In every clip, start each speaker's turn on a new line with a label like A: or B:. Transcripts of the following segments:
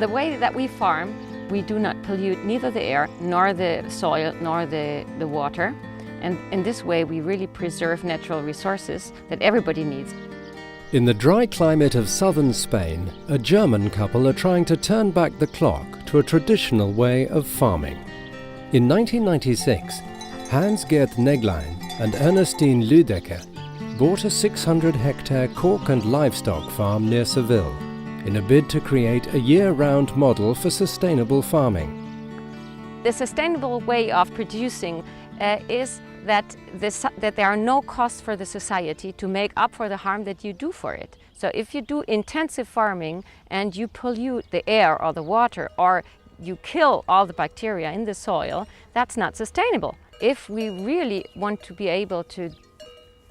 A: The way that we farm, we do not pollute neither the air, nor the soil, nor the water. And in this way, we really preserve natural resources that everybody needs.
B: In the dry climate of southern Spain, a German couple are trying to turn back the clock to a traditional way of farming. In 1996, Hans-Gert Neglein and Ernestine Lüdecker bought a 600-hectare Cork and livestock farm near Seville in a bid to create a year-round model for sustainable farming.
A: The sustainable way of producing is that there are no costs for the society to make up for the harm that you do for it. So if you do intensive farming and you pollute the air or the water, or you kill all the bacteria in the soil, that's not sustainable. If we really want to be able to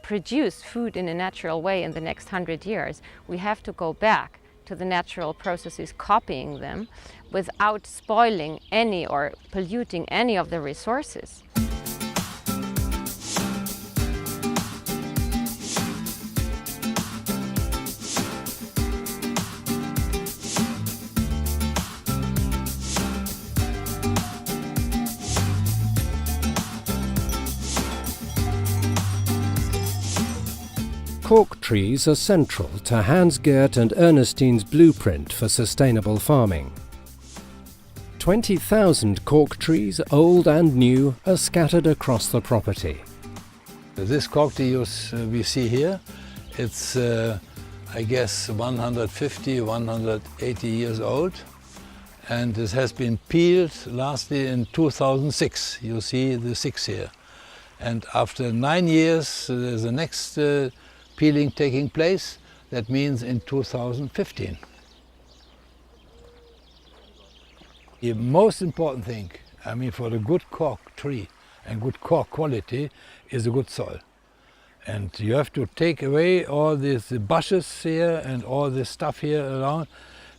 A: produce food in a natural way in the next 100 years, we have to go back to the natural processes, copying them without spoiling any or polluting any of the resources.
B: Cork trees are central to Hans-Gert and Ernestine's blueprint for sustainable farming. 20,000 cork trees, old and new, are scattered across the property.
C: This cork tree we see here, it's I guess 150, 180 years old, and this has been peeled lastly in 2006. You see the 6 here. And after 9 years, there's the next peeling taking place. That means in 2015. The most important thing, I mean, for the good cork tree and good cork quality is a good soil. And you have to take away all these bushes here and all this stuff here around,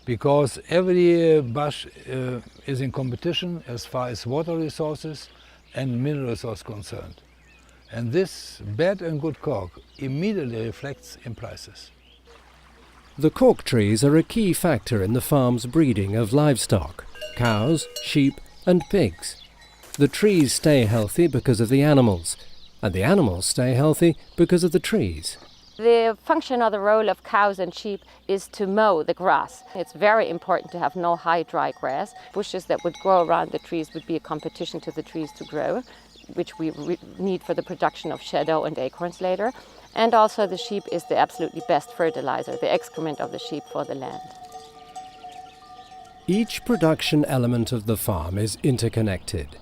C: because every bush is in competition as far as water resources and mineral resource concerned. And this bad and good cork immediately reflects in prices.
B: The cork trees are a key factor in the farm's breeding of livestock, cows, sheep and pigs. The trees stay healthy because of the animals, and the animals stay healthy because of the trees.
A: The function or the role of cows and sheep is to mow the grass. It's very important to have no high dry grass. Bushes that would grow around the trees would be a competition to the trees to grow, which we need for the production of shadow and acorns later. And also the sheep is the absolutely best fertilizer, the excrement of the sheep for the land.
B: Each production element of the farm is interconnected.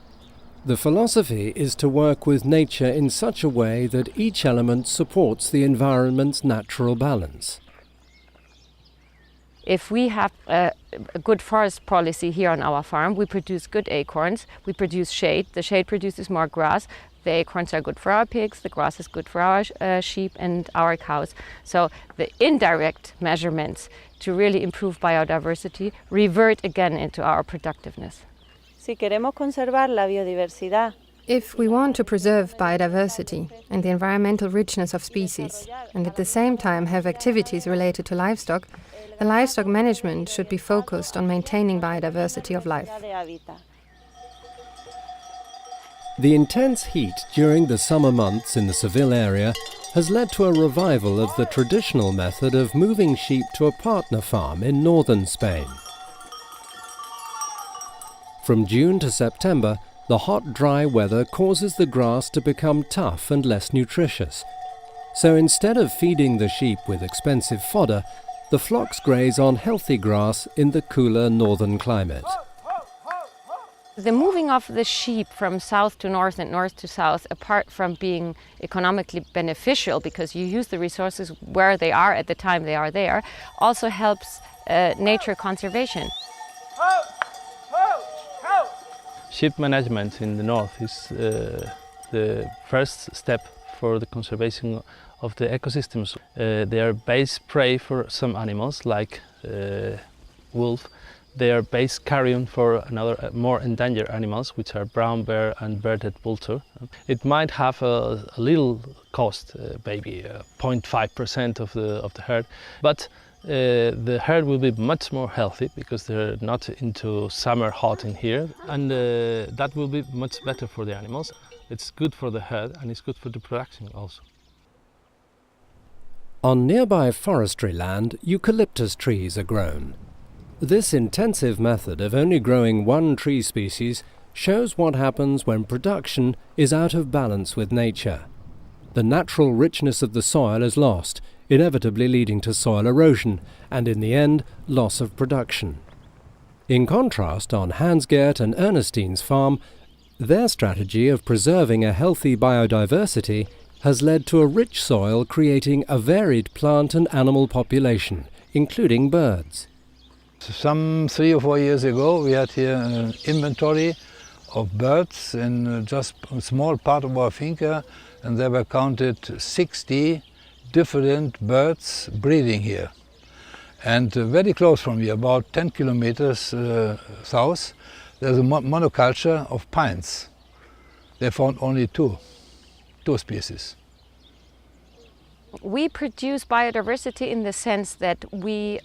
B: The philosophy is to work with nature in such a way that each element supports the environment's natural balance.
A: If we have a good forest policy here on our farm, we produce good acorns, we produce shade, the shade produces more grass, the acorns are good for our pigs, the grass is good for our sheep and our cows. So the indirect measurements to really improve biodiversity revert again into our productiveness.
D: Si queremos conservar la biodiversidad,
E: if we want to preserve biodiversity and the environmental richness of species, and at the same time have activities related to livestock, the livestock management should be focused on maintaining biodiversity of life.
B: The intense heat during the summer months in the Seville area has led to a revival of the traditional method of moving sheep to a partner farm in northern Spain. From June to September, the hot, dry weather causes the grass to become tough and less nutritious. So instead of feeding the sheep with expensive fodder, the flocks graze on healthy grass in the cooler northern climate.
A: The moving of the sheep from south to north and north to south, apart from being economically beneficial because you use the resources where they are at the time they are there, also helps nature conservation.
F: Sheep management in the north is the first step for the conservation of the ecosystems. They are base prey for some animals like wolf. They are base carrion for another more endangered animals, which are brown bear and bearded vulture. It might have a little cost, maybe 0.5% of the herd, but the herd will be much more healthy because they're not into summer hotting here, and that will be much better for the animals. It's good for the herd and it's good for the production also.
B: On nearby forestry land, eucalyptus trees are grown. This intensive method of only growing one tree species shows what happens when production is out of balance with nature. The natural richness of the soil is lost, inevitably leading to soil erosion and, in the end, loss of production. In contrast, on Hans-Gert and Ernestine's farm, their strategy of preserving a healthy biodiversity has led to a rich soil creating a varied plant and animal population, including birds.
C: Some 3 or 4 years ago we had here an inventory of birds in just a small part of our finca, and there were counted 60 different birds breeding here. And very close from here, about 10 kilometers south, there's a monoculture of pines. They found only two species.
A: We produce biodiversity in the sense that we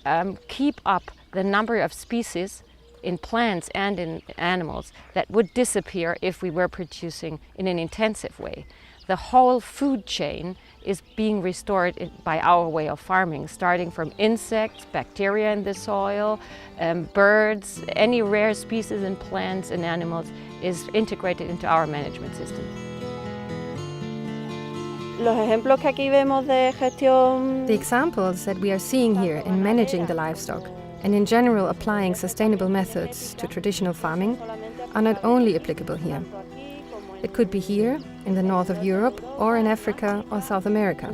A: keep up the number of species in plants and in animals that would disappear if we were producing in an intensive way. The whole food chain is being restored by our way of farming, starting from insects, bacteria in the soil, birds, any rare species in plants and animals is integrated into our management system.
E: The examples that we are seeing here in managing the livestock and in general applying sustainable methods to traditional farming are not only applicable here. It could be here, in the north of Europe, or in Africa or South America.